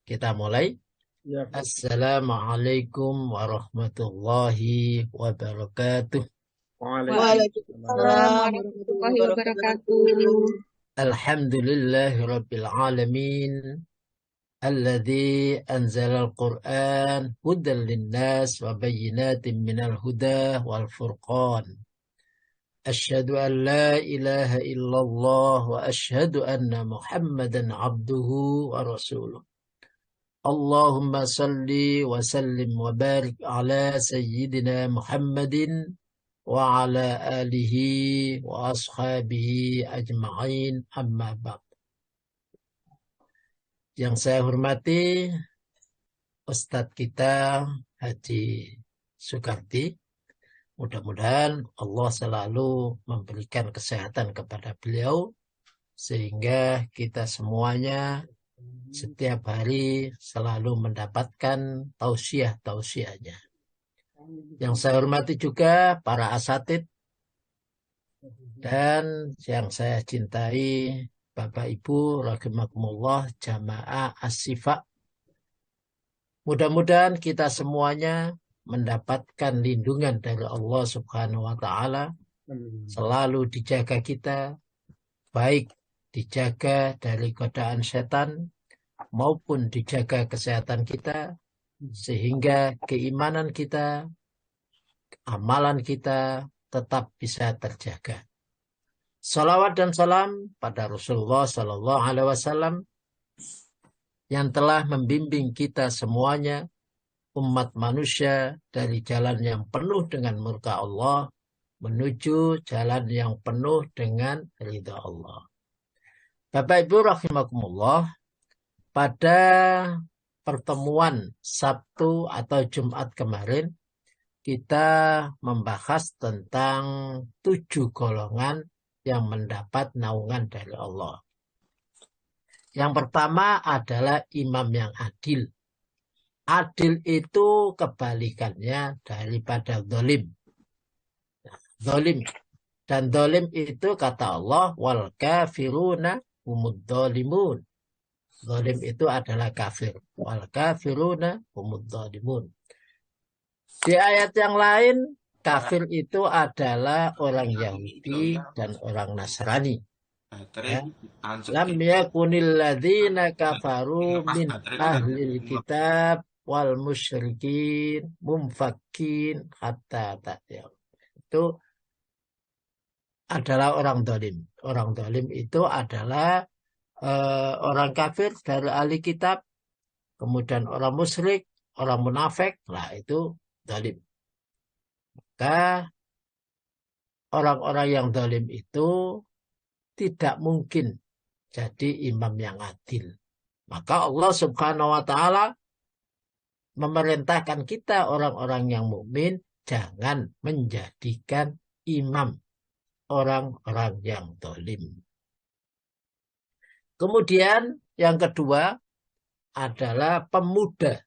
Kita mulai. Ya, Assalamualaikum warahmatullahi wabarakatuh. waalaikumsalam. Waalaikumsalam warahmatullahi wabarakatuh. Alhamdulillahi rabbil alamin. Alladzi anzalal Qur'an hudan linnas wa bayyinatin minal huda wal furqan. Asyhadu an la ilaha illallah wa asyhadu anna Muhammadan abduhu wa rasuluh. Allahumma salli wa sallim wa barik ala sayyidina Muhammadin wa ala alihi wa ashabihi ajma'in amma ba'd. Yang saya hormati Ustadz kita Haji Sukarti. Mudah-mudahan Allah selalu memberikan kesehatan kepada beliau sehingga kita semuanya setiap hari selalu mendapatkan tausiah-tausiahnya. Yang saya hormati juga para asatid dan yang saya cintai Bapak Ibu rahimakumullah jamaah as-sifa. Mudah-mudahan kita semuanya mendapatkan lindungan dari Allah Subhanahu wa taala, selalu dijaga kita, baik dijaga dari godaan setan maupun dijaga kesehatan kita, sehingga keimanan kita, amalan kita tetap bisa terjaga. Salawat dan salam pada Rasulullah Sallallahu Alaihi Wasallam yang telah membimbing kita semuanya, umat manusia, dari jalan yang penuh dengan murka Allah menuju jalan yang penuh dengan ridha Allah. Bapak Ibu rahimakumullah, pada pertemuan Sabtu atau Jumat kemarin, kita membahas tentang 7 golongan yang mendapat naungan dari Allah. Yang pertama adalah imam yang adil. Adil itu kebalikannya daripada zalim. Zalim. Dan zalim itu kata Allah, wal kafiruna humud zalimun. Zalim itu adalah kafir. Wal kafiruna humud zalimun. Di ayat yang lain, kafir itu adalah orang Yahudi dan orang Nasrani. Ya. Lam yakunil ladzina kafaru min ahlil kitab wal musyrikin mumfakin hatta ta'yam. Itu adalah orang zalim. Orang zalim itu adalah orang kafir dari ahli kitab, kemudian orang musyrik, orang munafik, lah itu zalim. Maka orang-orang yang zalim itu tidak mungkin jadi imam yang adil. Maka Allah Subhanahu wa taala memerintahkan kita orang-orang yang mukmin jangan menjadikan imam orang-orang yang zalim. Kemudian yang kedua adalah pemuda.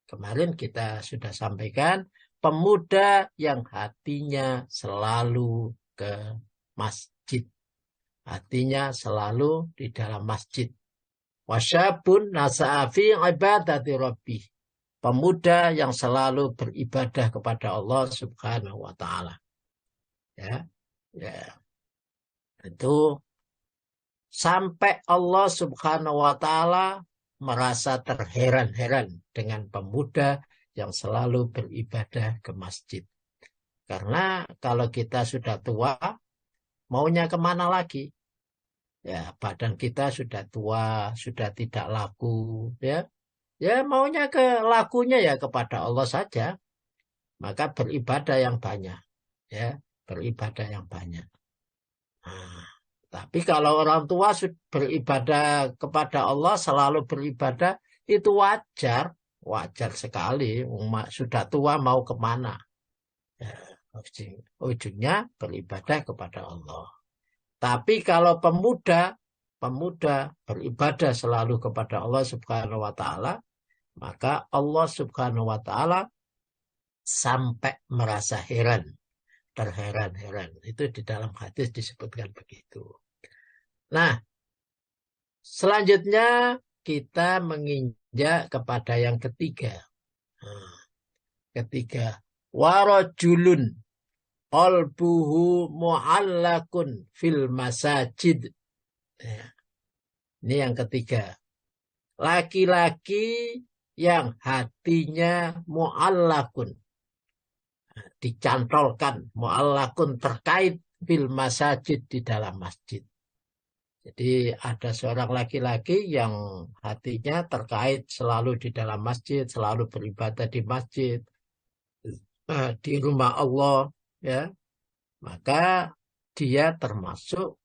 Kemarin kita sudah sampaikan, pemuda yang hatinya selalu ke masjid. Hatinya selalu di dalam masjid. Wasyabun nasa'afi ibadati rabbih. Pemuda yang selalu beribadah kepada Allah Subhanahu wa taala. Ya. Itu sampai Allah Subhanahu wa taala merasa terheran-heran dengan pemuda yang selalu beribadah ke masjid. Karena kalau kita sudah tua, maunya kemana lagi? Ya, badan kita sudah tua, sudah tidak laku, ya. Ya, maunya ke lakunya ya kepada Allah saja. Maka beribadah yang banyak, ya, beribadah yang banyak. Nah, tapi kalau orang tua beribadah kepada Allah, selalu beribadah, itu wajar sekali. Sudah tua mau kemana? Ya, ujungnya beribadah kepada Allah. Tapi kalau pemuda beribadah selalu kepada Allah Subhanahu wa taala, maka Allah Subhanahu wa taala sampai merasa heran, terheran-heran. Itu di dalam hadis disebutkan begitu. Nah, selanjutnya kita menginjak kepada yang ketiga. Nah, ketiga, warajulun qalbuhu mu'allakun fil masajid. Ya, ini yang ketiga. Laki-laki yang hatinya mu'allakun, dicantolkan, mu'allakun terkait fil masajid di dalam masjid. Jadi ada seorang laki-laki yang hatinya terkait selalu di dalam masjid, selalu beribadah di masjid, di rumah Allah, ya, maka dia termasuk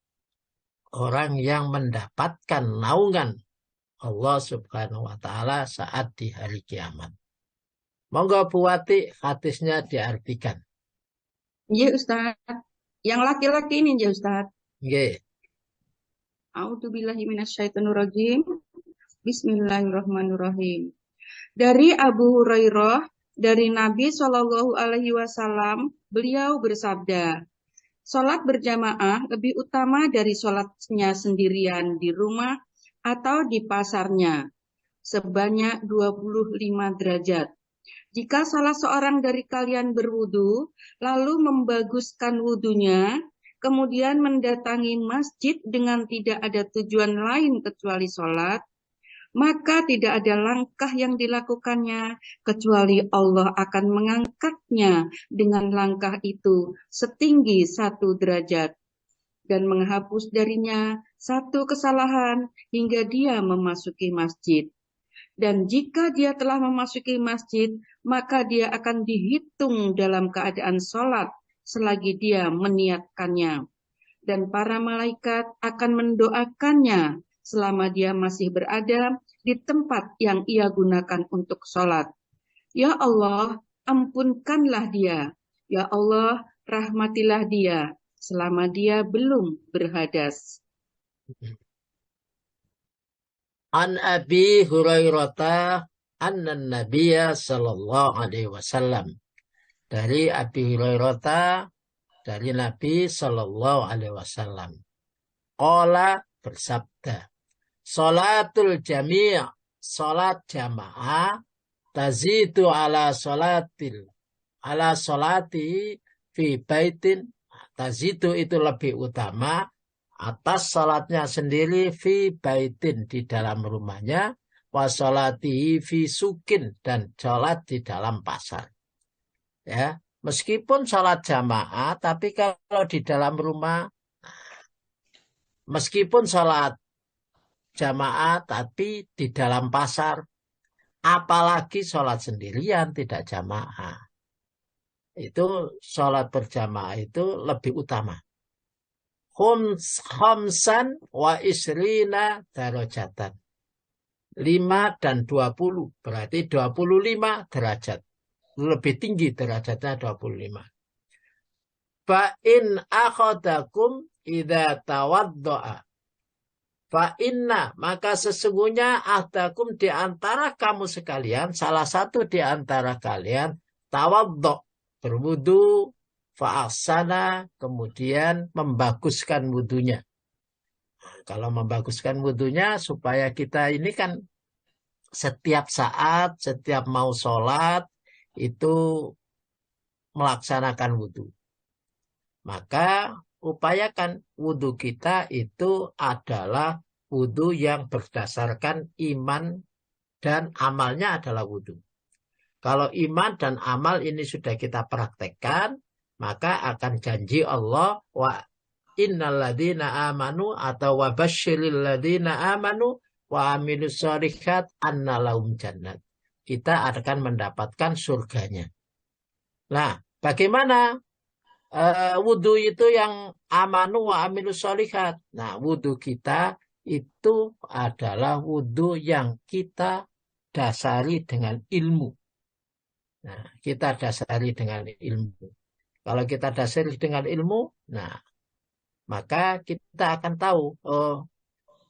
orang yang mendapatkan naungan Allah Subhanahu wa Ta'ala saat di hari kiamat. Monggo Bu Wati, hadisnya diartikan. Iya Ustaz. Yang laki-laki ini ya Ustaz. Nggih. A'udzubillahi minasyaitonirrajim. Bismillahirrahmanirrahim. Dari Abu Hurairah, dari Nabi Shallallahu Alaihi Wasallam, beliau bersabda, sholat berjamaah lebih utama dari sholatnya sendirian di rumah atau di pasarnya, sebanyak 25 derajat. Jika salah seorang dari kalian berwudu, lalu membaguskan wudunya, kemudian mendatangi masjid dengan tidak ada tujuan lain kecuali sholat, maka tidak ada langkah yang dilakukannya kecuali Allah akan mengangkatnya dengan langkah itu setinggi 1 derajat dan menghapus darinya 1 kesalahan hingga dia memasuki masjid. Dan jika dia telah memasuki masjid, maka dia akan dihitung dalam keadaan sholat selagi dia meniatkannya. Dan para malaikat akan mendoakannya selama dia masih berada di tempat yang ia gunakan untuk sholat. Ya Allah, ampunkanlah dia. Ya Allah, rahmatilah dia selama dia belum berhadas. An Abi Hurairah anna Nabiya sallallahu alaihi wasallam. Dari Abi Hurairah dari Nabi sallallahu alaihi wasallam. Qala bersabda, Salatul jami' salat jamaah tazidu ala salati fi baitin. Tazidu itu lebih utama atas salatnya sendiri fi baitin di dalam rumahnya, wa salatihi fi sukin dan salat di dalam pasar. Ya, meskipun salat jamaah tapi kalau di dalam rumah, meskipun salat jamaah tapi di dalam pasar, apalagi sholat sendirian tidak jamaah, itu sholat berjamaah itu lebih utama. Khamsan wa isrina darajatan. 5 dan 20 berarti 25 derajat. Lebih tinggi derajatnya 25. Fa'in akhadakum idza tawaddo'a. Fa'inna, maka sesungguhnya ahdakum di antara kamu sekalian, salah satu di antara kalian, tawaddo, berwudu, fa'asana, kemudian membaguskan wudunya. Kalau membaguskan wudunya, supaya kita ini kan setiap saat, setiap mau sholat, itu melaksanakan wudu. Maka upayakan wudhu kita itu adalah wudhu yang berdasarkan iman dan amalnya adalah wudhu. Kalau iman dan amal ini sudah kita praktekkan, maka akan janji Allah wa innal ladzina amanu atau wa basyiril ladzina amanu wa amilus shalihat anna lahum jannat. Kita akan mendapatkan surganya. Nah, bagaimana wudhu itu yang amanu wa amilus sholihat. Nah, wudhu kita itu adalah wudhu yang kita dasari dengan ilmu. Nah, kita dasari dengan ilmu. Kalau kita dasari dengan ilmu, nah, maka kita akan tahu, oh,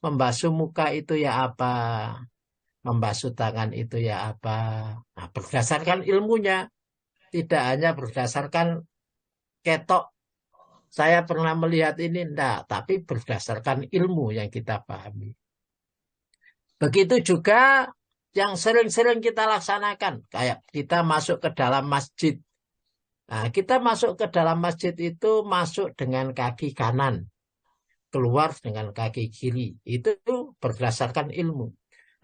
membasuh muka itu ya apa, membasuh tangan itu ya apa. Nah, berdasarkan ilmunya, tidak hanya berdasarkan ketok. Saya pernah melihat ini, enggak, tapi berdasarkan ilmu yang kita pahami. Begitu juga yang sering-sering kita laksanakan. Kayak kita masuk ke dalam masjid. Nah, kita masuk ke dalam masjid itu masuk dengan kaki kanan. Keluar dengan kaki kiri. Itu berdasarkan ilmu.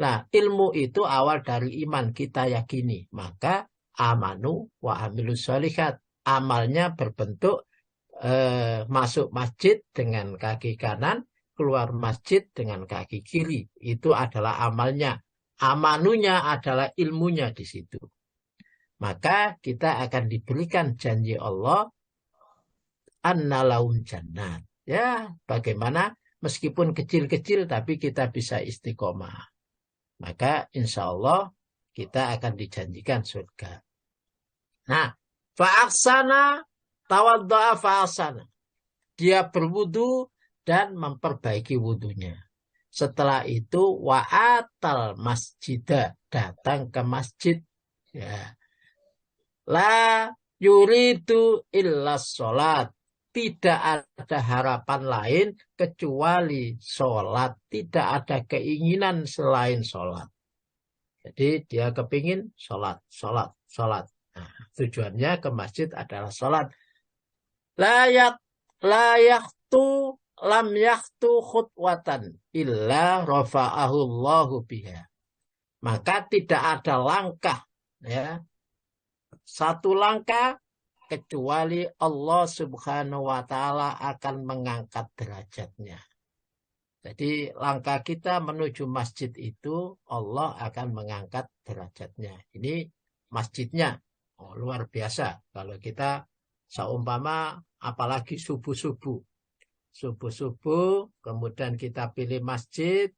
Nah, ilmu itu awal dari iman, kita yakini. Maka amanu wa amilus sholihat. Amalnya berbentuk masuk masjid dengan kaki kanan, keluar masjid dengan kaki kiri. Itu adalah amalnya. Amanunya adalah ilmunya di situ. Maka kita akan diberikan janji Allah annalaum jannat. Ya, bagaimana meskipun kecil-kecil tapi kita bisa istiqomah. Maka insya Allah kita akan dijanjikan surga. Nah, fa'aksana tawadda'a fa'aksana. Dia berwudu dan memperbaiki wudunya. Setelah itu wa'atal masjidah, datang ke masjid. Ya. La yuridu illa sholat. Tidak ada harapan lain kecuali sholat. Tidak ada keinginan selain sholat. Jadi dia kepingin sholat, sholat, sholat. Nah, tujuannya ke masjid adalah sholat. Layak lam yaktu khutwatan illa rafa'ahullahu biha. Maka tidak ada langkah, ya, satu langkah kecuali Allah Subhanahu wa Ta'ala akan mengangkat derajatnya. Jadi langkah kita menuju masjid itu Allah akan mengangkat derajatnya. Ini masjidnya. Oh, luar biasa. Kalau kita seumpama apalagi subuh-subuh. Subuh-subuh kemudian kita pilih masjid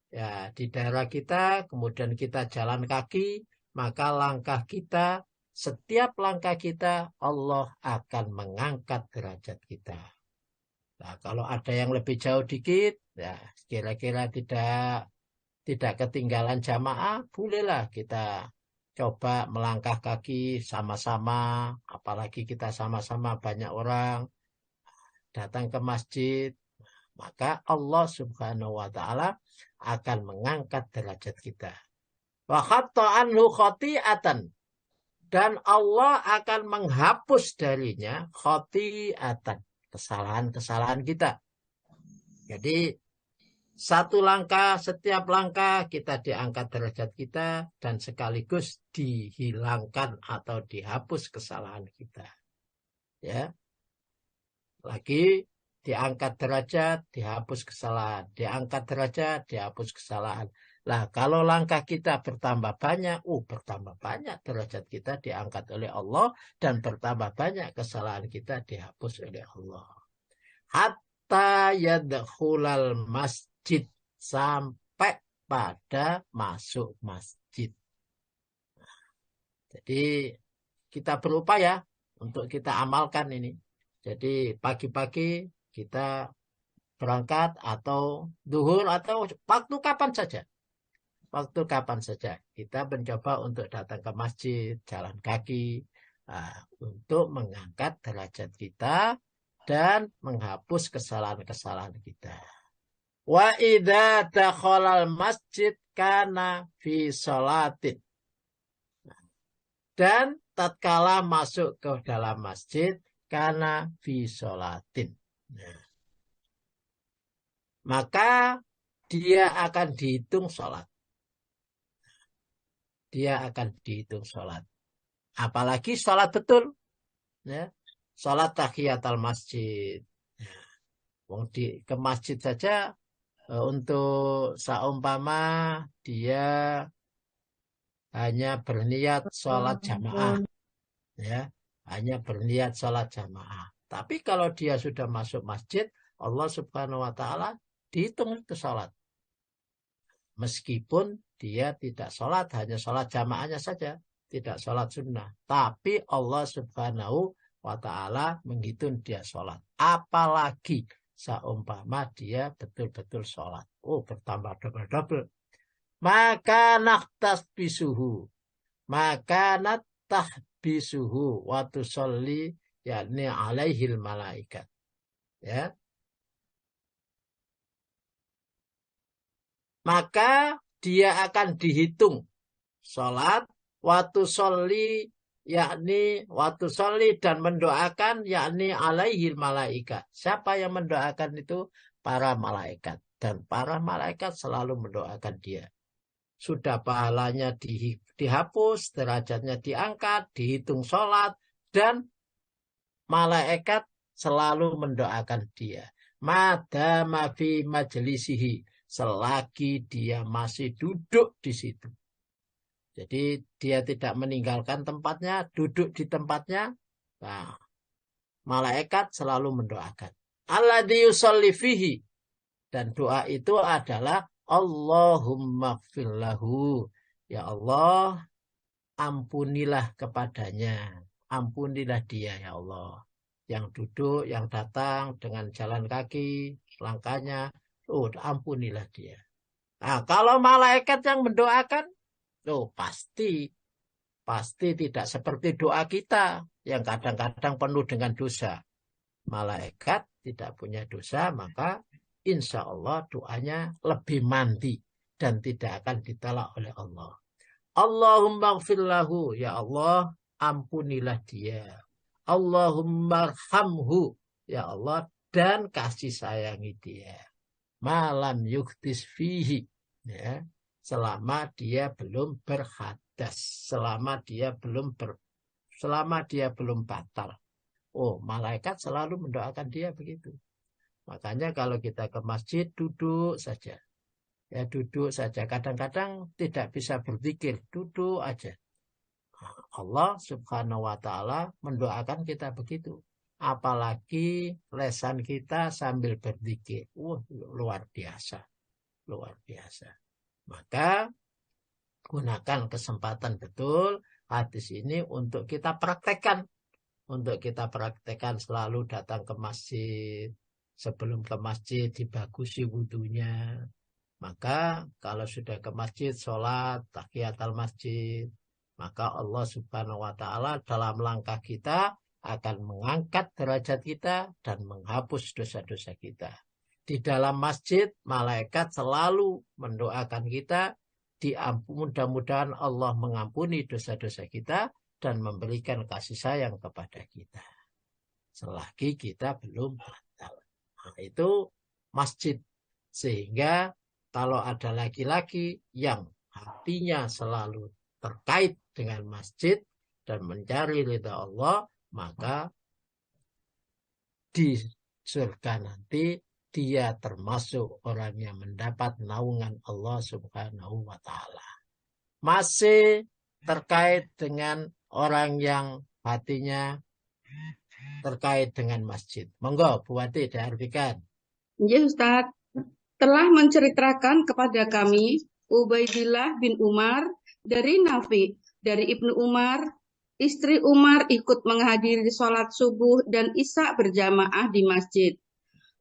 ya di daerah kita, kemudian kita jalan kaki, maka langkah kita, setiap langkah kita Allah akan mengangkat derajat kita. Nah, kalau ada yang lebih jauh dikit, ya kira-kira tidak ketinggalan jamaah, bolehlah kita coba melangkah kaki sama-sama, apalagi kita sama-sama banyak orang datang ke masjid, maka Allah Subhanahu wa Ta'ala akan mengangkat derajat kita. Wa khatta anhu khati'atan, dan Allah akan menghapus darinya khati'atan, kesalahan-kesalahan kita. Jadi satu langkah, setiap langkah kita diangkat derajat kita dan sekaligus dihilangkan atau dihapus kesalahan kita. Ya. Lagi diangkat derajat, dihapus kesalahan. Diangkat derajat, dihapus kesalahan. Lah, kalau langkah kita bertambah banyak, bertambah banyak derajat kita diangkat oleh Allah dan bertambah banyak kesalahan kita dihapus oleh Allah. Hatta yadkhulal masjid, sampai pada masuk masjid. Jadi kita berupaya untuk kita amalkan ini. Jadi pagi-pagi kita berangkat atau duhur atau waktu kapan saja. Waktu kapan saja kita mencoba untuk datang ke masjid, jalan kaki, untuk mengangkat derajat kita dan menghapus kesalahan-kesalahan kita. Wa idza dakhalal masjid kana fi sholatin. Dan tatkala masuk ke dalam masjid kana fi sholatin. Maka dia akan dihitung sholat. Dia akan dihitung sholat. Apalagi sholat betul. Ya. Sholat tahiyatul masjid. Ke masjid saja untuk seumpama dia hanya berniat sholat jamaah. Ya. Hanya berniat sholat jamaah. Tapi kalau dia sudah masuk masjid, Allah Subhanahu wa Ta'ala dihitung ke sholat. Meskipun dia tidak sholat, hanya sholat jamaahnya saja, tidak sholat sunnah. Tapi Allah Subhanahu wa Ta'ala menghitung dia sholat. Apalagi seumpama dia betul-betul sholat. Bertambah double-double. Maka naktas bisuhu. Maka natah bisuhu watu sholli yakni alaihil malaikat. Ya. Maka dia akan dihitung sholat, waktu sholli, yakni waktu sholli dan mendoakan, yakni alaihil malaikat. Siapa yang mendoakan itu? Para malaikat. Dan para malaikat selalu mendoakan dia. Sudah pahalanya dihapus, derajatnya diangkat, dihitung sholat, dan malaikat selalu mendoakan dia. Madama fi majlisihi, selagi dia masih duduk di situ. Jadi dia tidak meninggalkan tempatnya, duduk di tempatnya. Nah, malaikat selalu mendoakan. Alladzi yusalli fihi. Dan doa itu adalah Allahumma gfirlahu. Ya Allah, ampunilah kepadanya. Ampunilah dia ya Allah. Yang duduk, yang datang dengan jalan kaki, langkahnya. Oh, ampunilah dia. Nah, kalau malaikat yang mendoakan, oh pasti tidak seperti doa kita yang kadang-kadang penuh dengan dosa. Malaikat tidak punya dosa, maka insya Allah doanya lebih mandi dan tidak akan ditolak oleh Allah. Allahumma gfirlahu, ya Allah, ampunilah dia. Allahumma arhamhu, ya Allah, dan kasih sayangi dia. Malam yuktis fihi, ya, selama dia belum berhadas, selama dia belum batal. Oh, malaikat selalu mendoakan dia begitu. Makanya kalau kita ke masjid duduk saja. Ya duduk saja. Kadang-kadang tidak bisa berzikir, duduk aja. Allah Subhanahu wa taala mendoakan kita begitu. Apalagi lesan kita sambil berzikir. Luar biasa. Luar biasa. Maka gunakan kesempatan betul hadis ini untuk kita praktekkan. Untuk kita praktekkan selalu datang ke masjid. Sebelum ke masjid dibagusi wudunya. Maka kalau sudah ke masjid sholat tahiyatul masjid, maka Allah Subhanahu wa taala dalam langkah kita akan mengangkat derajat kita dan menghapus dosa-dosa kita. Di dalam masjid malaikat selalu mendoakan kita, mudah-mudahan Allah mengampuni dosa-dosa kita dan memberikan kasih sayang kepada kita. Selagi kita belum batal. Nah, itu masjid. Sehingga kalau ada laki-laki yang hatinya selalu terkait dengan masjid dan mencari ridha Allah, maka di surga nanti dia termasuk orang yang mendapat naungan Allah Subhanahu wa taala. Masih terkait dengan orang yang hatinya terkait dengan masjid. Monggo, Bu Wati diartikan. Ya Ustaz, telah menceritakan kepada kami Ubaidillah bin Umar dari Nafi, dari Ibnu Umar, istri Umar ikut menghadiri sholat subuh dan isya berjamaah di masjid.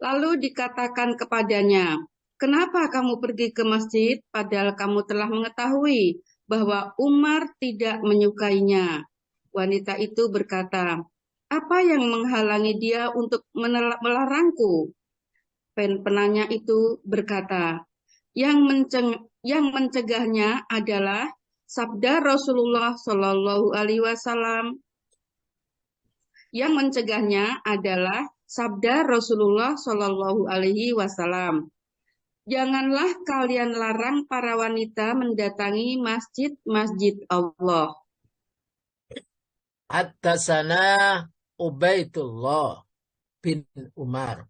Lalu dikatakan kepadanya, kenapa kamu pergi ke masjid padahal kamu telah mengetahui bahwa Umar tidak menyukainya? Wanita itu berkata, apa yang menghalangi dia untuk melarangku? Penanya itu berkata, yang mencegahnya adalah sabda Rasulullah Shallallahu Alaihi Wasallam. Yang mencegahnya adalah sabda Rasulullah Shallallahu Alaihi Wasallam. Janganlah kalian larang para wanita mendatangi masjid-masjid Allah. Haddatsana Ubaidullah bin Umar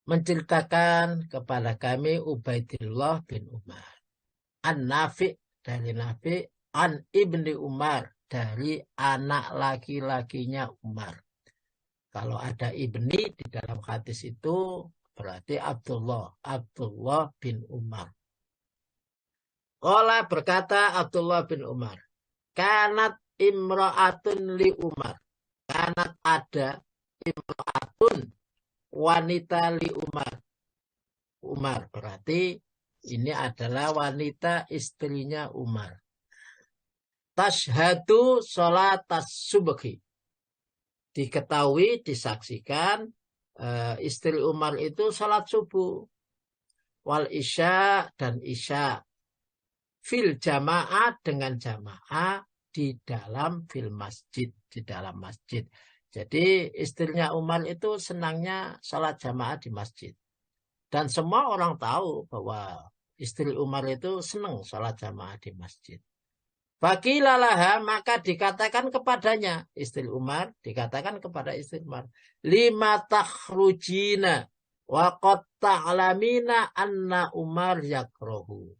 menceritakan kepada kami Ubaidillah bin Umar. An-Nafi dari Nafi, An Ibni Umar dari anak laki-lakinya Umar. Kalau ada Ibni di dalam hadis itu berarti Abdullah bin Umar. Qala berkata Abdullah bin Umar, kanat imra'atun li Umar. Kanat ada imra'atun wanita li Umar. Umar berarti ini adalah wanita istrinya Umar. Tashhadu sholat subhi. Diketahui, disaksikan istri Umar itu sholat subuh. wal isya dan isya, fil jamaah dengan jamaah di dalam fil masjid, di dalam masjid. Jadi istrinya Umar itu senangnya sholat jamaah di masjid. Dan semua orang tahu bahwa istri Umar itu senang sholat jamaah di masjid. Fakilalaha, maka dikatakan kepadanya, istri Umar, dikatakan kepada istri Umar, lima takhrujina wa qad ta'lamina anna Umar yakrohu.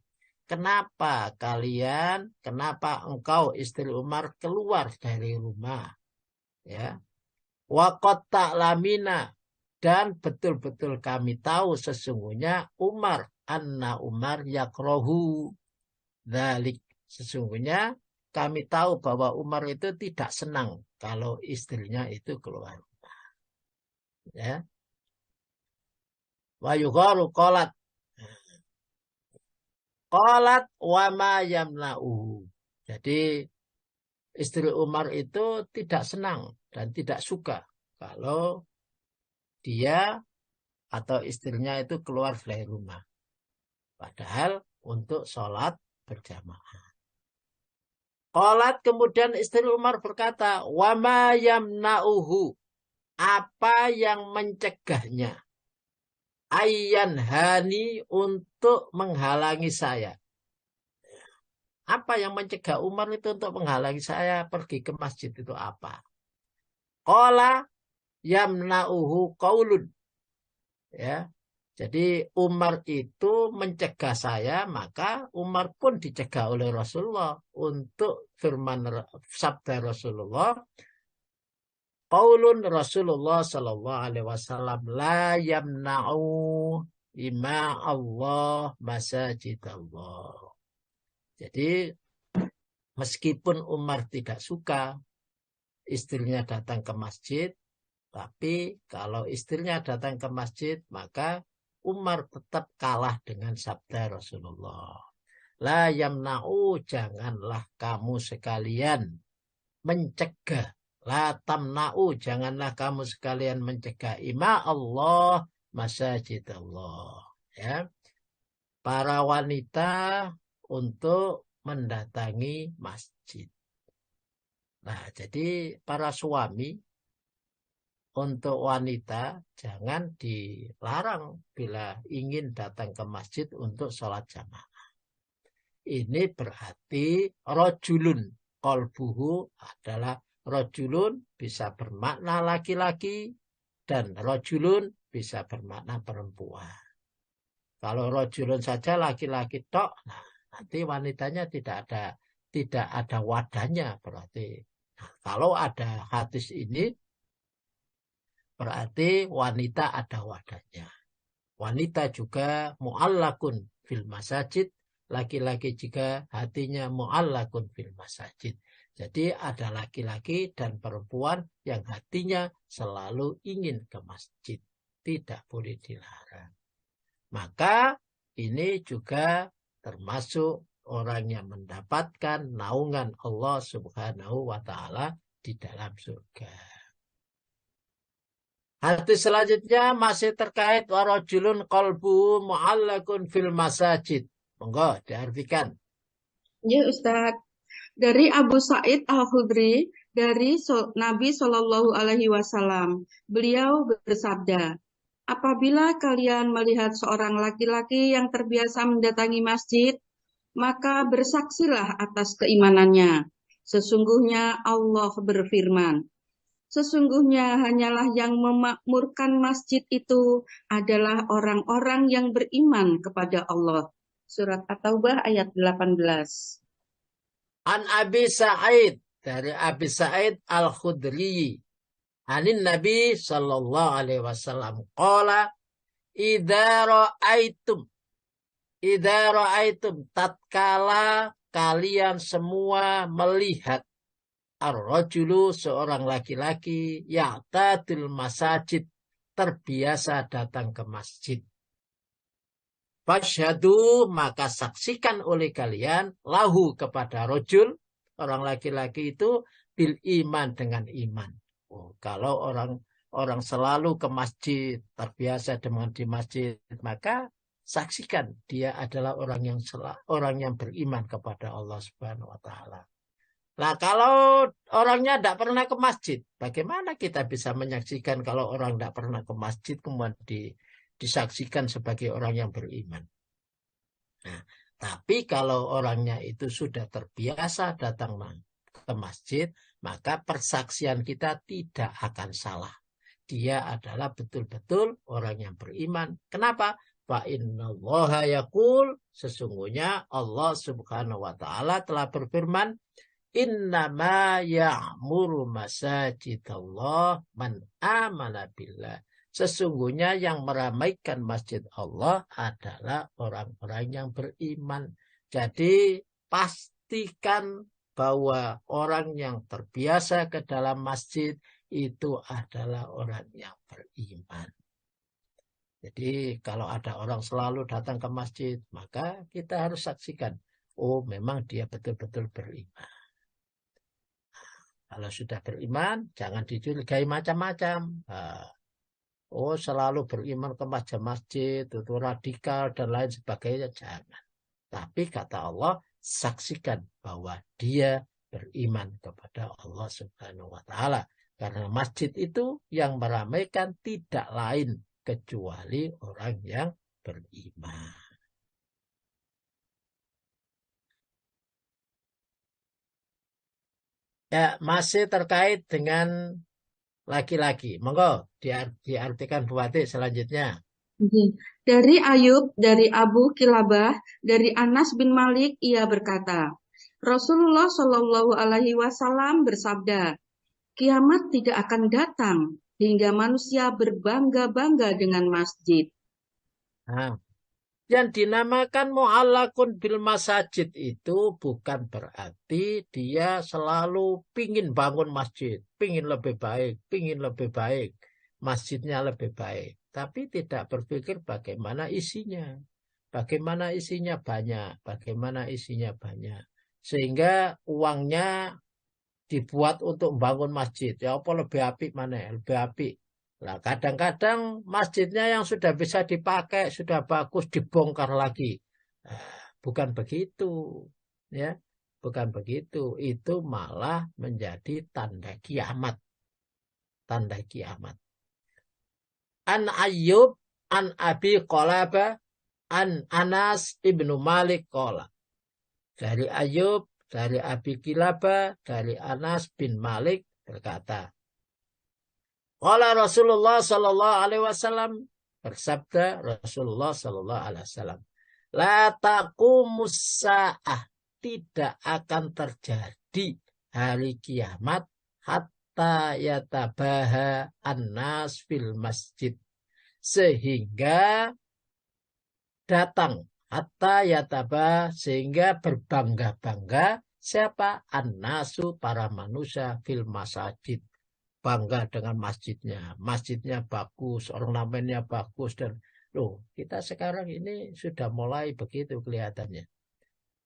Kenapa engkau istri Umar keluar dari rumah? Ya. Wa qad ta'lamina, dan betul-betul kami tahu sesungguhnya anna Umar yakrohu dzalik. Sesungguhnya kami tahu bahwa Umar itu tidak senang kalau istrinya itu keluar rumah. Ya. Wa yugharu qalat wa ma yamna'uhu. Jadi istri Umar itu tidak senang dan tidak suka kalau dia atau istrinya itu keluar dari rumah. Padahal untuk sholat berjamaah. Qalat, kemudian istri Umar berkata, wa ma yamna'uhu, apa yang mencegahnya? Ayyan hani, untuk menghalangi saya. Apa yang mencegah Umar itu untuk menghalangi saya pergi ke masjid itu apa? Qala yamna'uhu qaulun. Ya. Jadi Umar itu mencegah saya, maka Umar pun dicegah oleh Rasulullah untuk firman sabda Rasulullah. Qaulun Rasulullah sallallahu alaihi wasallam, la yamna'u ima Allah masajid Allah. Jadi meskipun Umar tidak suka istrinya datang ke masjid, tapi kalau istrinya datang ke masjid, maka Umar tetap kalah dengan sabda Rasulullah. La yamna'u, janganlah kamu sekalian mencegah. La tamna'u, janganlah kamu sekalian mencegah. Ima Allah masajid Allah. Ya. Para wanita untuk mendatangi masjid. Nah, jadi para suami untuk wanita jangan dilarang bila ingin datang ke masjid untuk sholat jamaah. Ini berarti rojulun qalbuhu adalah rojulun bisa bermakna laki-laki dan rojulun bisa bermakna perempuan. Kalau rojulun saja laki-laki tok, nah, nanti wanitanya tidak ada wadahnya berarti. Nah, kalau ada hadis ini berarti wanita ada wadahnya. Wanita juga mu'allakun fil masajid. Laki-laki juga hatinya mu'allakun fil masajid. Jadi ada laki-laki dan perempuan yang hatinya selalu ingin ke masjid. Tidak boleh dilarang. Maka ini juga termasuk orang yang mendapatkan naungan Allah Subhanahu wa ta'ala di dalam surga. Hadis selanjutnya masih terkait warajulun qalbu mu'allakun fil masajid. Monggo diartikan. Ya Ustaz, dari Abu Sa'id Al-Khudri dari Nabi Shallallahu Alaihi Wasallam, beliau bersabda, apabila kalian melihat seorang laki-laki yang terbiasa mendatangi masjid, maka bersaksilah atas keimanannya. Sesungguhnya Allah berfirman, sesungguhnya hanyalah yang memakmurkan masjid itu adalah orang-orang yang beriman kepada Allah. Surat At-Taubah ayat 18. An Abi Sa'id, dari Abi Sa'id Al-Khudri, anin Nabi sallallahu alaihi wasallam qala idza ra'aitum tatkala kalian semua melihat ar-rajulu, seorang laki-laki, ya'tadul masajid, terbiasa datang ke masjid. Fasyhadu, maka saksikan oleh kalian, lahu, kepada rajul, orang laki-laki itu, bil iman, dengan iman. Oh, kalau orang selalu ke masjid, terbiasa dengan di masjid, maka saksikan dia adalah orang yang beriman kepada Allah Subhanahu wa taala. Nah, kalau orangnya tidak pernah ke masjid, bagaimana kita bisa menyaksikan kalau orang tidak pernah ke masjid kemudian disaksikan sebagai orang yang beriman? Nah, tapi kalau orangnya itu sudah terbiasa datang ke masjid, maka persaksian kita tidak akan salah. Dia adalah betul-betul orang yang beriman. Kenapa? Fa innallaha yaqul, sesungguhnya Allah Subhanahu wa taala telah berfirman, innama ya'muru masajidallah man amana billah. Sesungguhnya yang meramaikan masjid Allah adalah orang-orang yang beriman. Jadi pastikan bahwa orang yang terbiasa ke dalam masjid itu adalah orang yang beriman. Jadi kalau ada orang selalu datang ke masjid, maka kita harus saksikan, oh memang dia betul-betul beriman. Kalau sudah beriman, jangan dicurigai macam-macam. Oh, selalu beriman ke masjid, itu radikal dan lain sebagainya. Jangan. Tapi kata Allah, saksikan bahwa dia beriman kepada Allah Subhanahu wa taala. Karena masjid itu yang meramaikan tidak lain kecuali orang yang beriman. Ya, masih terkait dengan laki-laki. Monggo diartikan Bu Wati selanjutnya. Dari Ayub, dari Abu Kilabah, dari Anas bin Malik, ia berkata, Rasulullah Shallallahu Alaihi Wasallam bersabda, kiamat tidak akan datang hingga manusia berbangga-bangga dengan masjid. Nah, yang dinamakan mu'allakun bil masajid itu bukan berarti dia selalu pingin bangun masjid, pingin lebih baik, masjidnya lebih baik. Tapi tidak berpikir bagaimana isinya. Bagaimana isinya banyak. Sehingga uangnya dibuat untuk membangun masjid. Ya apa lebih apik mana? Lebih apik. Nah, kadang-kadang masjidnya yang sudah bisa dipakai, sudah bagus, dibongkar lagi. Bukan begitu. Ya, bukan begitu. Itu malah menjadi tanda kiamat. Tanda kiamat. An Ayyub, an Abi Qolaba, an Anas ibnu Malik Qola. Dari Ayyub, dari Abi Kilaba, dari Anas bin Malik berkata, Qala Rasulullah sallallahu alaihi wasallam, bersabda Rasulullah sallallahu alaihi wasallam, la taqumus saah, tidak akan terjadi hari kiamat hatta yatabaha annas fil masjid, sehingga datang hatta yataba, sehingga berbangga-bangga siapa? Annasu, para manusia, fil masajid, bangga dengan masjidnya. Masjidnya bagus, ornamennya bagus. Dan loh, kita sekarang ini sudah mulai begitu kelihatannya.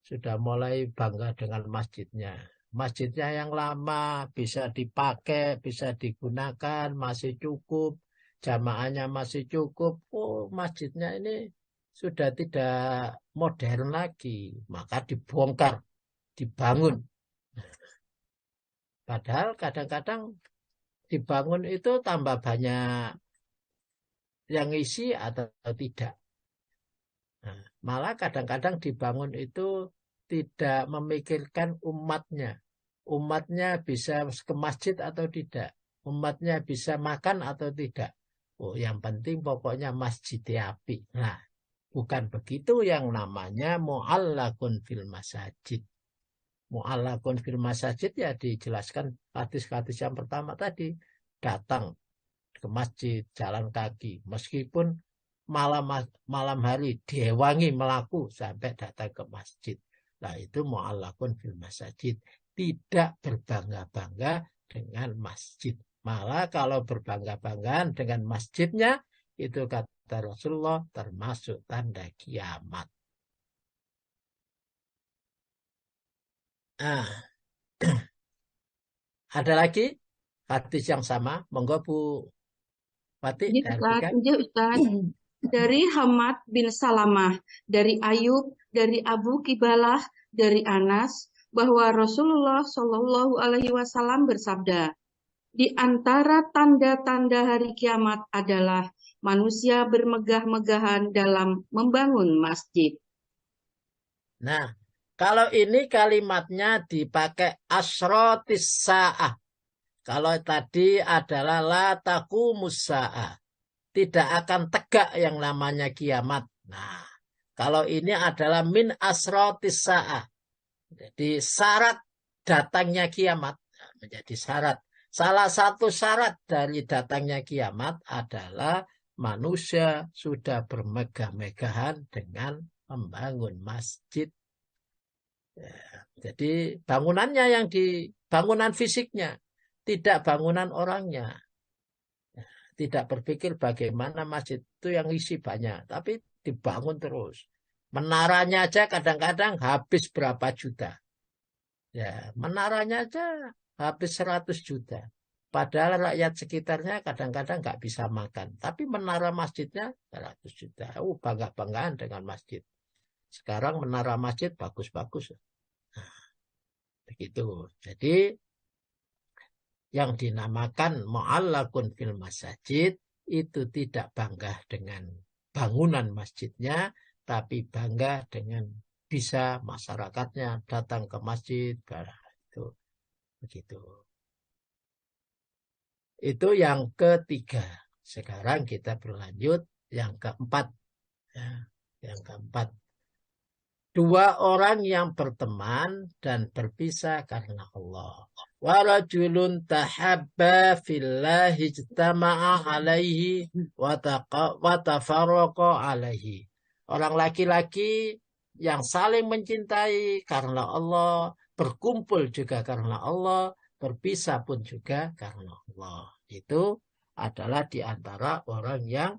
Sudah mulai bangga dengan masjidnya. Masjidnya yang lama bisa dipakai, bisa digunakan, masih cukup. Jamaahnya masih cukup. Oh, masjidnya ini sudah tidak modern lagi. Maka dibongkar, dibangun. Padahal kadang-kadang dibangun itu tambah banyak yang isi atau tidak. Nah, malah kadang-kadang dibangun itu tidak memikirkan umatnya. Umatnya bisa ke masjid atau tidak. Umatnya bisa makan atau tidak. Oh, yang penting pokoknya masjid api. Nah, bukan begitu yang namanya mu'allakun fil masajid. Mu'allakun fil masajid ya dijelaskan hadis-hadis yang pertama tadi. Datang ke masjid, jalan kaki. Meskipun malam hari dihewangi melaku sampai datang ke masjid. Nah itu mu'allakun fil masajid. Tidak berbangga-bangga dengan masjid. Malah kalau berbangga-banggaan dengan masjidnya, itu kata Rasulullah termasuk tanda kiamat. Nah, ada lagi hadis yang sama. Monggo Bu Wati, Ini Ustaz, diartikan. ini Ustaz. Dari Hamad bin Salamah, dari Ayub, dari Abu Kibalah, dari Anas, bahwa Rasulullah Shallallahu Alaihi Wasallam bersabda, di antara tanda-tanda hari kiamat adalah manusia bermegah-megahan dalam membangun masjid. Nah, kalau ini kalimatnya dipakai asrotis sa'ah. Kalau tadi adalah la taqumus sa'ah. Tidak akan tegak yang namanya kiamat. Nah, kalau ini adalah min asrotis sa'ah. Jadi syarat datangnya kiamat menjadi syarat. Salah satu syarat dari datangnya kiamat adalah manusia sudah bermegah-megahan dengan membangun masjid. Ya, jadi bangunannya yang di bangunan fisiknya, tidak bangunan orangnya. Ya, tidak berpikir bagaimana masjid itu yang isi banyak, tapi dibangun terus. Menaranya aja kadang-kadang habis berapa juta. Ya, menaranya aja habis 100 juta. Padahal rakyat sekitarnya kadang-kadang nggak bisa makan. Tapi menara masjidnya 100 juta. Bangga-banggaan dengan masjid. Sekarang menara masjid bagus-bagus. Begitu. Jadi yang dinamakan mu'allakun fil masajid itu tidak bangga dengan bangunan masjidnya, tapi bangga dengan bisa masyarakatnya datang ke masjid. Itu begitu. Itu yang ketiga. Sekarang kita berlanjut yang keempat. Ya, yang keempat. Dua orang yang berteman dan berpisah karena Allah. Warajulun tahabba fillahi ijtama'a alaihi wa tafarraqa alaihi. Orang laki-laki yang saling mencintai karena Allah, berkumpul juga karena Allah, berpisah pun juga karena Allah. Itu adalah di antara orang yang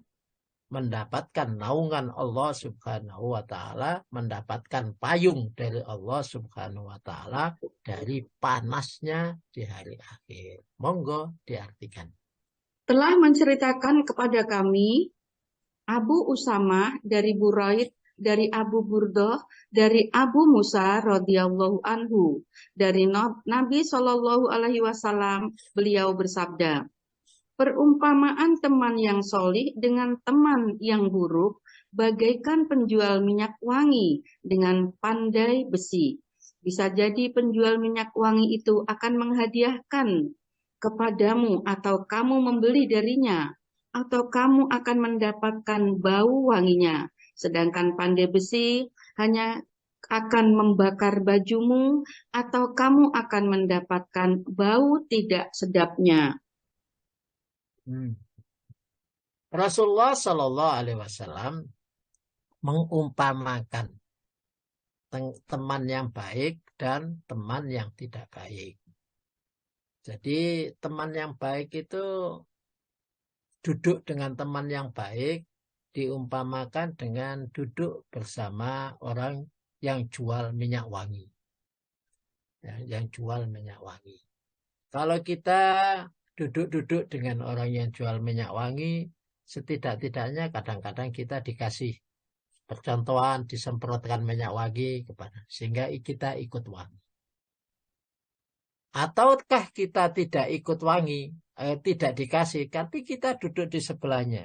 mendapatkan naungan Allah Subhanahu wa Ta'ala, mendapatkan payung dari Allah Subhanahu wa Ta'ala dari panasnya di hari akhir. Monggo diartikan. Telah menceritakan kepada kami Abu Usamah dari Buraid, dari Abu Burdah, dari Abu Musa radhiyallahu anhu, dari Nabi Shallallahu Alaihi Wasallam, beliau bersabda, perumpamaan teman yang solih dengan teman yang buruk bagaikan penjual minyak wangi dengan pandai besi. Bisa jadi penjual minyak wangi itu akan menghadiahkan kepadamu atau kamu membeli darinya, atau kamu akan mendapatkan bau wanginya. Sedangkan pandai besi hanya akan membakar bajumu atau kamu akan mendapatkan bau tidak sedapnya. Rasulullah Shallallahu Alaihi Wasallam mengumpamakan teman yang baik dan teman yang tidak baik. Jadi teman yang baik itu duduk dengan teman yang baik diumpamakan dengan duduk bersama orang yang jual minyak wangi. Ya, yang jual minyak wangi. Kalau kita duduk-duduk dengan orang yang jual minyak wangi, setidak-tidaknya kadang-kadang kita dikasih percontohan, disemprotkan minyak wangi kepada sehingga kita ikut wangi. Ataukah kita tidak ikut wangi, tidak dikasih, tapi kita duduk di sebelahnya,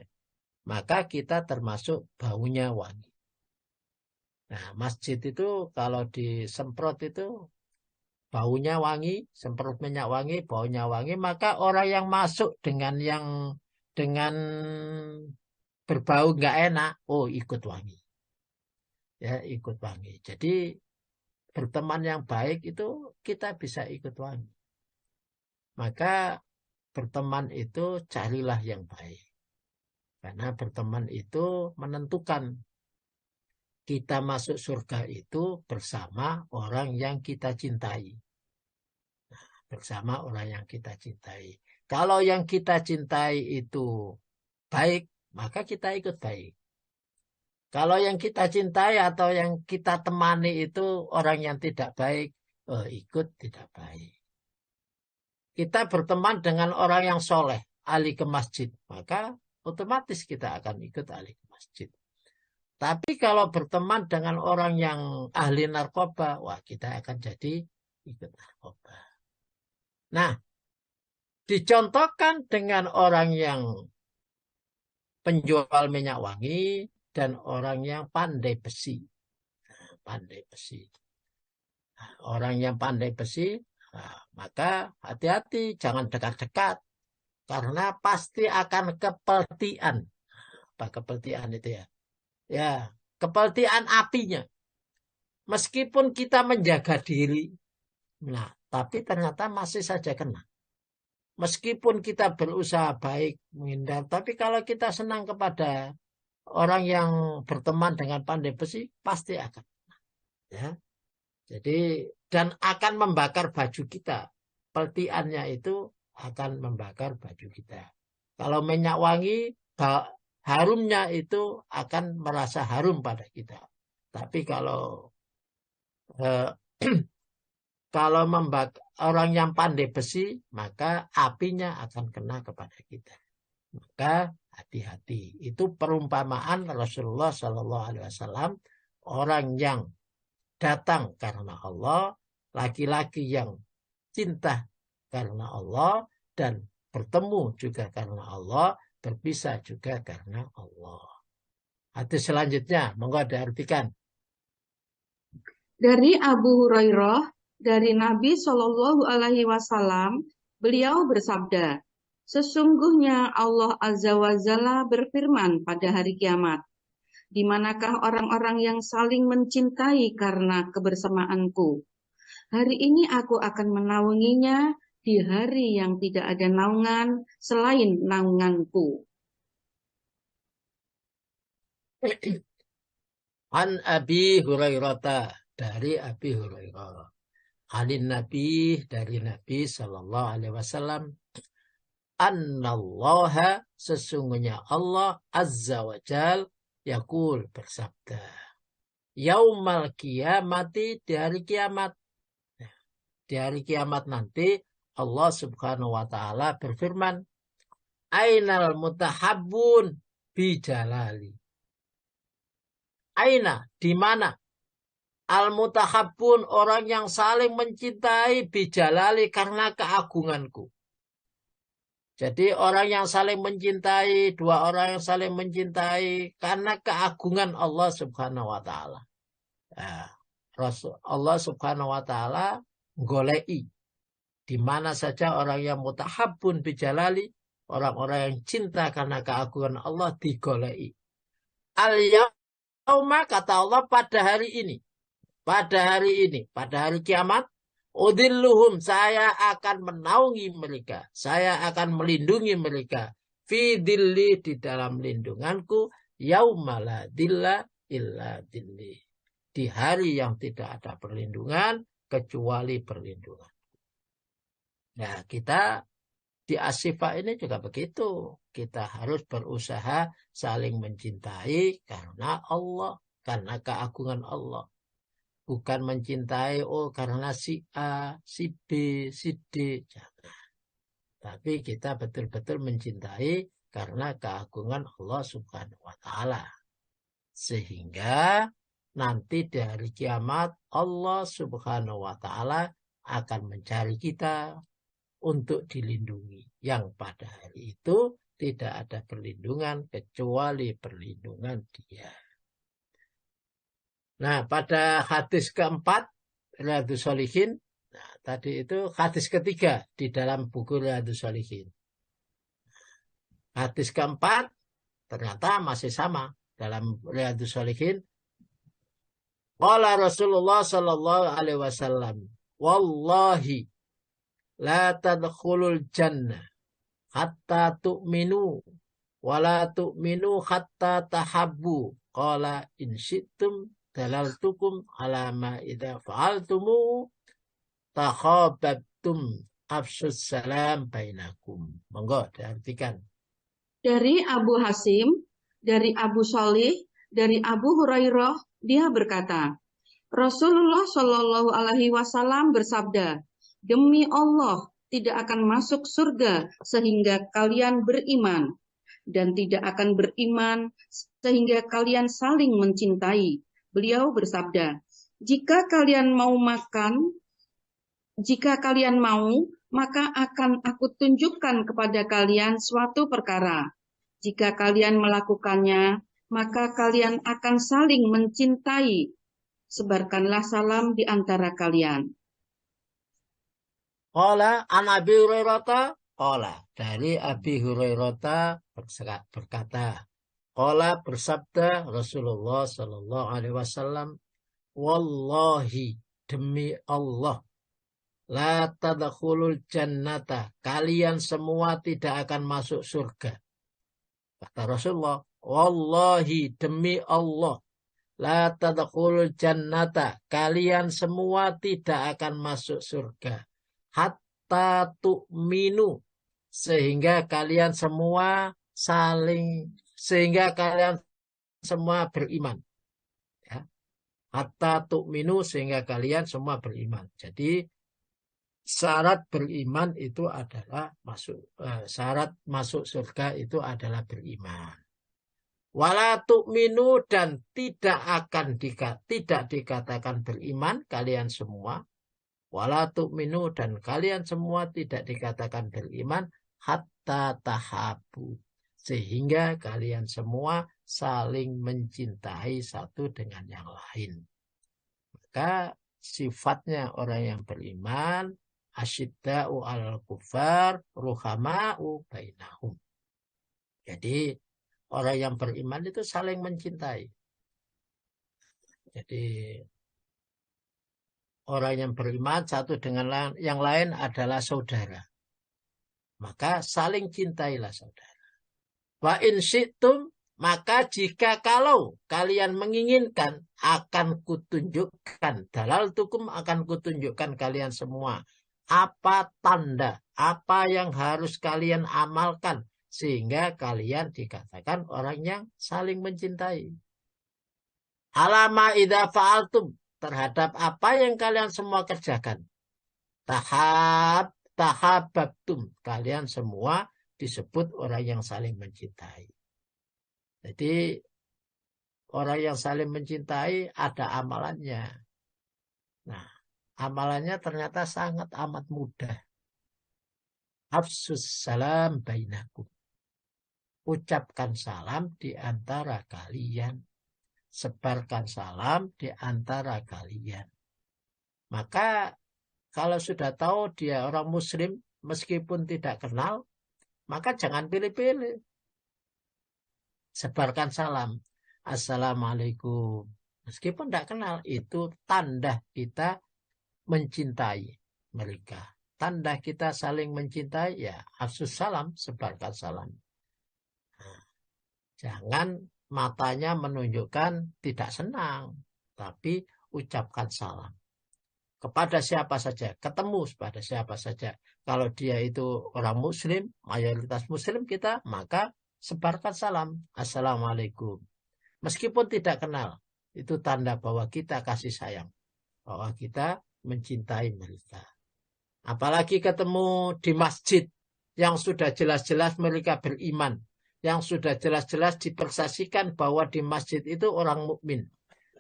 maka kita termasuk baunya wangi. Nah, masjid itu kalau disemprot itu baunya wangi, semprot minyak wangi, baunya wangi, maka orang yang masuk dengan berbau nggak enak, oh ikut wangi. Ya, ikut wangi. Jadi berteman yang baik itu kita bisa ikut wangi. Maka berteman itu carilah yang baik. Karena berteman itu menentukan kita masuk surga itu bersama orang yang kita cintai. Nah, bersama orang yang kita cintai. Kalau yang kita cintai itu baik, maka kita ikut baik. Kalau yang kita cintai atau yang kita temani itu orang yang tidak baik, ikut tidak baik. Kita berteman dengan orang yang soleh, ahli ke masjid, maka otomatis kita akan ikut ahli ke masjid. masjid. Tapi kalau berteman dengan orang yang ahli narkoba, wah kita akan jadi ikut narkoba. Nah, dicontohkan dengan orang yang penjual minyak wangi dan orang yang pandai besi. Pandai besi. Orang yang pandai besi, maka hati-hati, jangan dekat-dekat. Karena pasti akan kepeltian. Apa kepeltian itu ya? Ya, kepeltian apinya. Meskipun kita menjaga diri, nah, tapi ternyata masih saja kena. Meskipun kita berusaha baik menghindar, tapi kalau kita senang kepada orang yang berteman dengan pandai besi, pasti akan. Ya. Jadi, dan akan membakar baju kita. Peltiannya itu akan membakar baju kita. Kalau minyak wangi, harumnya itu akan merasa harum pada kita. Tapi kalau kalau orang yang pandai besi, maka apinya akan kena kepada kita. Maka hati-hati. Itu perumpamaan Rasulullah SAW. Orang yang datang karena Allah, laki-laki yang cinta karena Allah, dan bertemu juga karena Allah, berpisah juga karena Allah. Hadis selanjutnya, monggo diartikan. Dari Abu Hurairah, dari Nabi Shallallahu Alaihi Wasallam, beliau bersabda, sesungguhnya Allah Azza wa Jalla berfirman pada hari kiamat, di manakah orang-orang yang saling mencintai karena kebersamaanku? Hari ini aku akan menaunginya di hari yang tidak ada naungan selain naunganku. An Abi Hurairah, dari Abi Hurairah. Alin Nabi, dari Nabi Sallallahu Alaihi Wasallam. Annallaha, sesungguhnya Allah Azza wa Jal, yaqul, bersabda, yaumal kiamati, di hari kiamat. Di hari kiamat nanti Allah Subhanahu wa taala berfirman, ainal mutahabbun bijalali. Aina, di mana? Al mutahabbun, orang yang saling mencintai bijalali, karena keagunganku. Jadi orang yang saling mencintai, dua orang yang saling mencintai karena keagungan Allah Subhanahu wa taala. Allah Subhanahu wa taala golei di mana saja orang yang mutahabbun bijalali, orang-orang yang cinta karena keagungan Allah digolei. Al-yauma, kata Allah, pada hari ini, pada hari kiamat, udilluhum, saya akan menaungi mereka, saya akan melindungi mereka, fi dilli, di dalam lindunganku, yaumala dilla illa dilli, di hari yang tidak ada perlindungan kecuali perlindungan. Nah, kita di Asyifa ini juga begitu. Kita harus berusaha saling mencintai karena Allah, karena keagungan Allah. Bukan mencintai, karena si A, si B, si D. Jangan. Tapi kita betul-betul mencintai karena keagungan Allah Subhanahu wa taala. Sehingga nanti di hari kiamat Allah Subhanahu wa taala akan mencari kita untuk dilindungi. Yang pada hari itu tidak ada perlindungan kecuali perlindungan Dia. Nah, pada hadis keempat, Riyadhus Shalihin, nah, tadi itu hadis ketiga di dalam buku Riyadhus Shalihin. Hadis keempat, ternyata masih sama dalam Riyadhus Shalihin. Qala Rasulullah sallallahu alaihi wasallam, wallahi la tadkhulul jannah hatta tu'minu wa la tu'minu hatta tahabbu. Qala in syi'tum dalaltukum ala ma idza fa'altumu takhababtum afsus salam bainakum. Monggo diartikan. Dari Abu Hasim, dari Abu Shalih, dari Abu Hurairah, dia berkata, Rasulullah Shallallahu Alaihi Wasallam bersabda, demi Allah tidak akan masuk surga sehingga kalian beriman, dan tidak akan beriman sehingga kalian saling mencintai. Beliau bersabda, jika kalian mau, maka akan aku tunjukkan kepada kalian suatu perkara. Jika kalian melakukannya, maka kalian akan saling mencintai. Sebarkanlah salam di antara kalian. Qala an Abi Hurairah, qala dari Abi Hurairah berkata, qala bersabda Rasulullah sallallahu alaihi wasallam, wallahi demi Allah, la tadkhulul jannata, kalian semua tidak akan masuk surga. Kata Rasulullah, wallahi demi Allah, la tadkhulul jannata, kalian semua tidak akan masuk surga. Hatta tu'minu, sehingga kalian semua beriman. Ya. Hatta tu'minu, sehingga kalian semua beriman. Jadi syarat beriman itu adalah syarat masuk surga itu adalah beriman. Wala tu'minu, dan tidak dikatakan beriman kalian semua. Wala tu'minu, dan kalian semua tidak dikatakan beriman hatta tahabu, sehingga kalian semua saling mencintai satu dengan yang lain. Maka sifatnya orang yang beriman, asyidda'u alal kufar, ruhama'u bainahum. Jadi orang yang beriman itu saling mencintai. Jadi orang yang beriman satu dengan yang lain adalah saudara. Maka saling cintailah saudara. Wa in syi'tum, maka jika kalau kalian menginginkan, akan kutunjukkan, dalaltukum, akan kutunjukkan kalian semua apa tanda, apa yang harus kalian amalkan sehingga kalian dikatakan orang yang saling mencintai. Alama idza fa'altum, terhadap apa yang kalian semua kerjakan. Tahabbtum, kalian semua disebut orang yang saling mencintai. Jadi orang yang saling mencintai ada amalannya. Nah, amalannya ternyata sangat amat mudah. Afsus salam bainakum, ucapkan salam di antara kalian. Sebarkan salam di antara kalian. Maka kalau sudah tahu dia orang muslim, meskipun tidak kenal, maka jangan pilih-pilih. Sebarkan salam. Assalamualaikum. Meskipun tidak kenal, itu tanda kita mencintai mereka. Tanda kita saling mencintai, ya afsus salam, sebarkan salam. Nah, jangan matanya menunjukkan tidak senang, tapi ucapkan salam. Kepada siapa saja, ketemu pada siapa saja. Kalau dia itu orang muslim, mayoritas muslim kita, maka sebarkan salam. Assalamualaikum. Meskipun tidak kenal, itu tanda bahwa kita kasih sayang. Bahwa kita mencintai mereka. Apalagi ketemu di masjid yang sudah jelas-jelas mereka beriman. Yang sudah jelas-jelas dipersaksikan bahwa di masjid itu orang mukmin.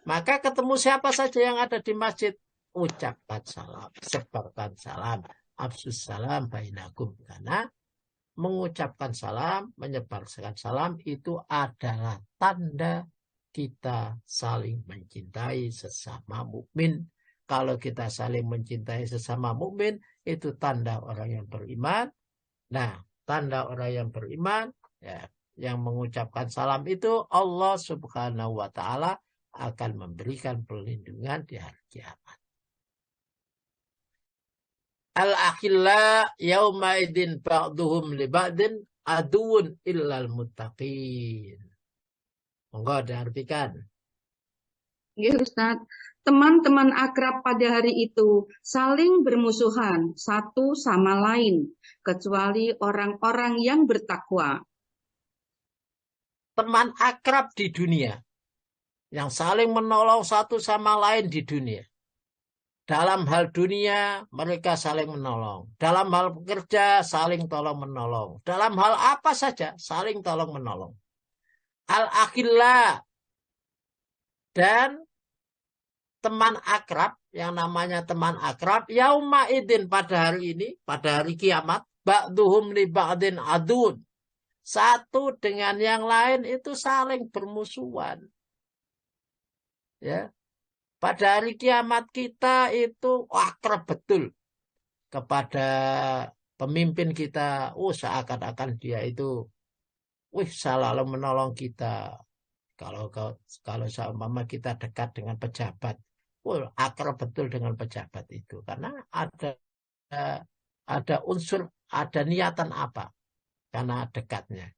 Maka ketemu siapa saja yang ada di masjid, ucapkan salam, sebarkan salam, afsus salam bainakum. Karena mengucapkan salam, menyebarkan salam itu adalah tanda kita saling mencintai sesama mukmin. Kalau kita saling mencintai sesama mukmin, itu tanda orang yang beriman. Nah, tanda orang yang beriman, ya, yang mengucapkan salam itu Allah Subhanahu wa Ta'ala akan memberikan perlindungan di hari kiamat. Al-akhilla yauma idin ba'duhum li ba'din aduun illal muttaqin. Monggo diartikan. Ya Ustaz, teman-teman akrab pada hari itu saling bermusuhan satu sama lain, kecuali orang-orang yang bertakwa. Teman akrab di dunia, yang saling menolong satu sama lain di dunia. Dalam hal dunia, mereka saling menolong. Dalam hal bekerja, saling tolong menolong. Dalam hal apa saja, saling tolong menolong. Al-akhillah, dan teman akrab, yang namanya teman akrab, yauma idin, pada hari ini, pada hari kiamat, ba'duhum li ba'din adun. Satu dengan yang lain itu saling bermusuhan. Ya, pada hari kiamat kita itu akrab betul kepada pemimpin kita. Seakan-akan dia itu, selalu menolong kita. Kalau kalau seumpama kita dekat dengan pejabat, akrab betul dengan pejabat itu, karena ada unsur, ada niatan apa? Karena dekatnya.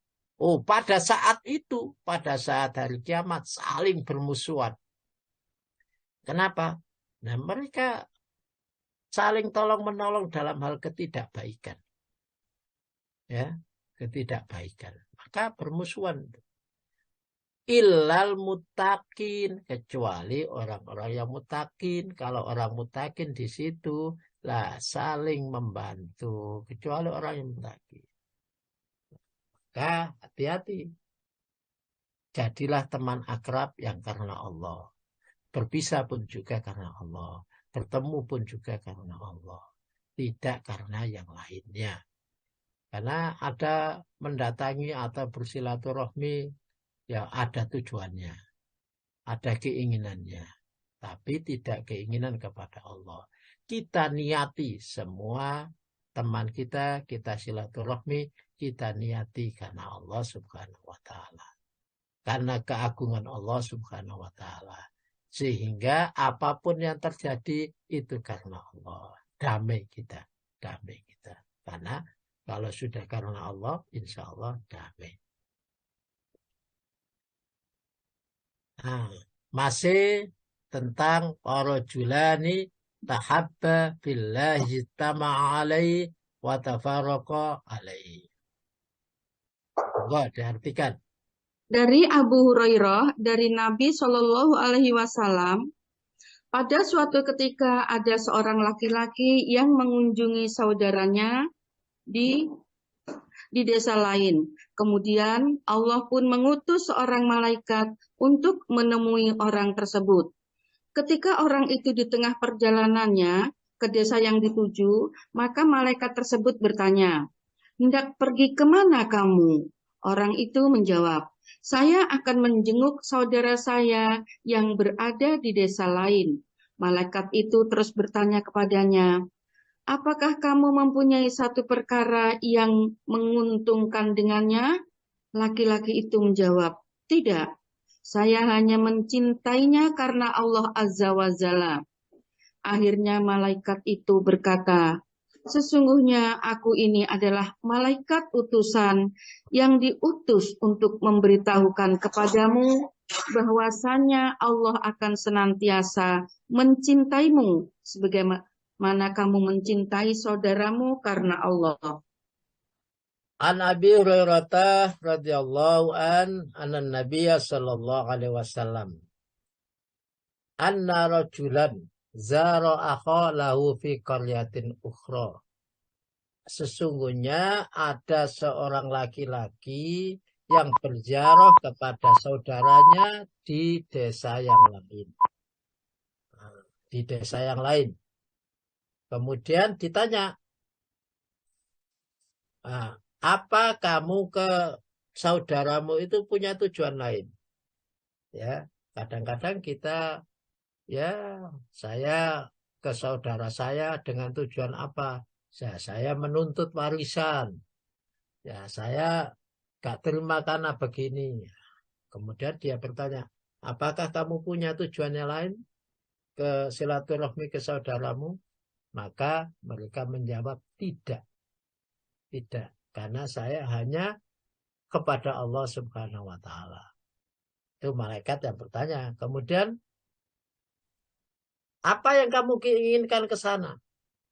Pada saat itu, pada saat hari kiamat, saling bermusuhan. Kenapa? Nah, mereka saling tolong menolong dalam hal ketidakbaikan, ya, ketidakbaikan. Maka bermusuhan. Illal mutakin, kecuali orang-orang yang mutakin. Kalau orang mutakin di situ lah saling membantu, kecuali orang yang mutakin. Maka hati-hati. Jadilah teman akrab yang karena Allah. Berpisah pun juga karena Allah. Bertemu pun juga karena Allah. Tidak karena yang lainnya. Karena ada mendatangi atau bersilaturahmi, ya ada tujuannya, ada keinginannya, tapi tidak keinginan kepada Allah. Kita niati semua teman kita, kita silaturahmi, kita niati karena Allah Subhanahu wa Ta'ala, karena keagungan Allah Subhanahu wa Ta'ala, sehingga apapun yang terjadi itu karena Allah. Damai kita, karena kalau sudah karena Allah, insya Allah damai. Nah, masih tentang rajulani tahabba billahi tama'a alaihi wa tafarraqa alaihi. Enggak diartikan. Dari Abu Hurairah, dari Nabi Shallallahu Alaihi Wasallam, pada suatu ketika ada seorang laki-laki yang mengunjungi saudaranya di desa lain. Kemudian Allah pun mengutus seorang malaikat untuk menemui orang tersebut. Ketika orang itu di tengah perjalanannya ke desa yang dituju, maka malaikat tersebut bertanya, "Hendak pergi kemana kamu?" Orang itu menjawab, "Saya akan menjenguk saudara saya yang berada di desa lain." Malaikat itu terus bertanya kepadanya, "Apakah kamu mempunyai satu perkara yang menguntungkan dengannya?" Laki-laki itu menjawab, "Tidak, saya hanya mencintainya karena Allah Azza wa Jalla." Akhirnya malaikat itu berkata, "Sesungguhnya aku ini adalah malaikat utusan yang diutus untuk memberitahukan kepadamu bahwasanya Allah akan senantiasa mencintaimu sebagaimana kamu mencintai saudaramu karena Allah." An Abi Hurairah radhiyallahu anna Nabiyya sallallahu alaihi wasallam anna rajulan zara akha lahu fi qaryatin ukhra. Sesungguhnya ada seorang laki-laki yang berziarah kepada saudaranya di desa yang lain. Di desa yang lain. Kemudian ditanya, apa kamu ke saudaramu itu punya tujuan lain? Ya, kadang-kadang kita, ya, saya ke saudara saya dengan tujuan apa? Saya menuntut warisan. Ya, saya gak terima karena begini. Kemudian dia bertanya, apakah kamu punya tujuan yang lain ke silaturahmi ke saudaramu? Maka mereka menjawab tidak. Tidak. Karena saya hanya kepada Allah Subhanahu wa Ta'ala. Itu malaikat yang bertanya. Kemudian, apa yang kamu inginkan ke sana?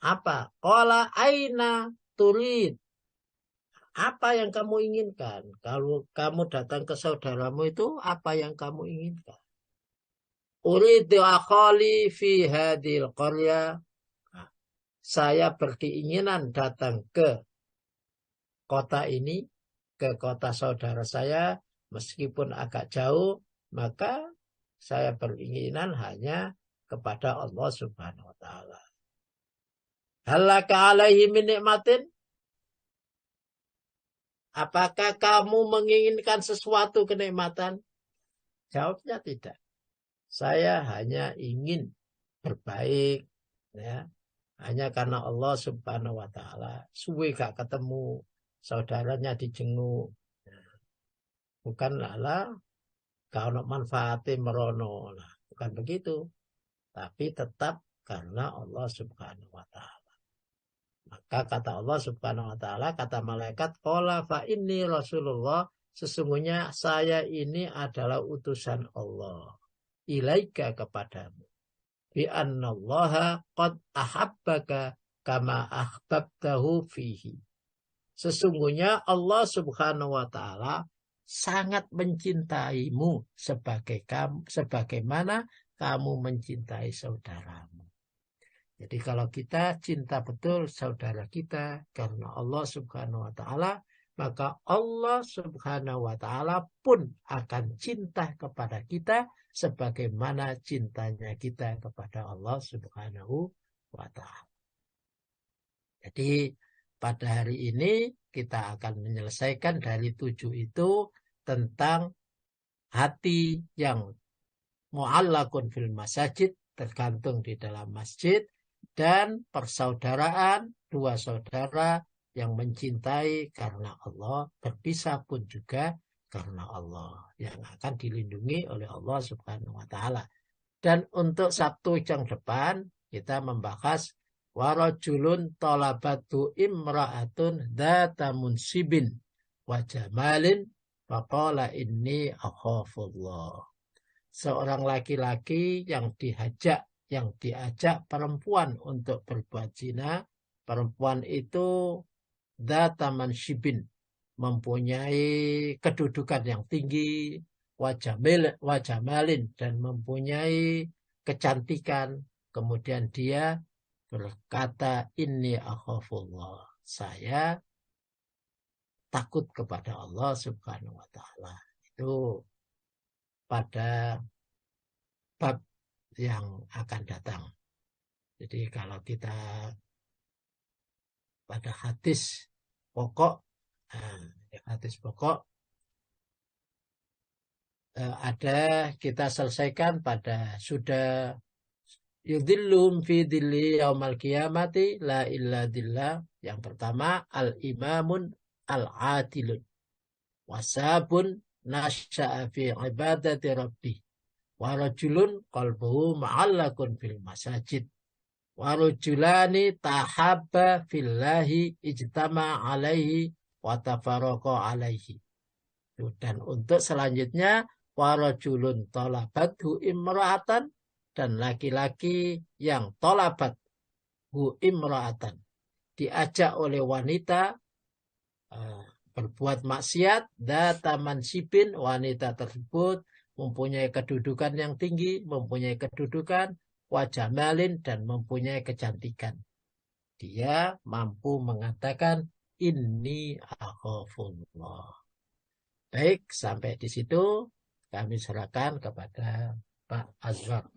Apa? Qala aina turid. Apa yang kamu inginkan? Kalau kamu datang ke saudaramu itu, apa yang kamu inginkan? uridu akhali fi hadil qarya. Saya berkeinginan datang ke kota ini, ke kota saudara saya, meskipun agak jauh, maka saya beringinan hanya kepada Allah Subhanahu wa taala. Halaka alaihi min nikmatin? Apakah kamu menginginkan sesuatu kenikmatan? Jawabnya tidak. Saya hanya ingin berbaik, ya. Hanya karena Allah Subhanahu wa taala. Suwe gak ketemu, saudaranya dijenguk. Bukan lala kalau manfaatnya merono lah. Bukan begitu. Tapi tetap karena Allah Subhanahu wa taala. Maka kata Allah Subhanahu wa taala, kata malaikat, qala fa inni Rasulullah, sesungguhnya saya ini adalah utusan Allah ilaika kepadamu. Bi annallaha qad ahabbaka kama ahbabtahu fihi. Sesungguhnya Allah Subhanahu wa taala sangat mencintaimu sebagaimana kamu mencintai saudaramu. Jadi kalau kita cinta betul saudara kita karena Allah Subhanahu wa taala, maka Allah Subhanahu wa taala pun akan cinta kepada kita sebagaimana cintanya kita kepada Allah Subhanahu wa taala. Jadi pada hari ini kita akan menyelesaikan dari 7 itu tentang hati yang mu'allakun fil masajid, tergantung di dalam masjid, dan persaudaraan, 2 saudara yang mencintai karena Allah, berpisah pun juga karena Allah, yang akan dilindungi oleh Allah Subhanahu wa taala. Dan untuk Sabtu yang depan kita membahas warajulun talabatu imra'atun dzata munsibin wa jamalin faqala inni akhafullah. Seorang laki-laki yang diajak perempuan untuk berbuat zina. Perempuan itu dzata mansibin, mempunyai kedudukan yang tinggi, wajamalin, dan mempunyai kecantikan. Kemudian dia berkata, inni akhafullah, saya takut kepada Allah Subhanahu wa taala. Itu pada bab yang akan datang. Jadi kalau kita pada hadis pokok, ada kita selesaikan pada sudah yudhillum fi dhilli yaumal qiyamati la illa dhillah. Yang pertama al-imamun al-adilun wasabun nasya'a fi ibadati rabbih wa rajulun qalbuhu ma'allakun fil masajid wa rajulani tahabba fillahi ijtama alaihi wa tafaraqa alaihi. Dan untuk selanjutnya warajulun talabathu imra'atan, dan laki-laki yang talabat hu imra'atan, diajak oleh wanita berbuat maksiat, dzata mansibin, wanita tersebut mempunyai kedudukan yang tinggi, mempunyai kedudukan, wajamalin, dan mempunyai kecantikan. Dia mampu mengatakan inni akhafullah. Baik, sampai di situ kami serahkan kepada Pak Azwar.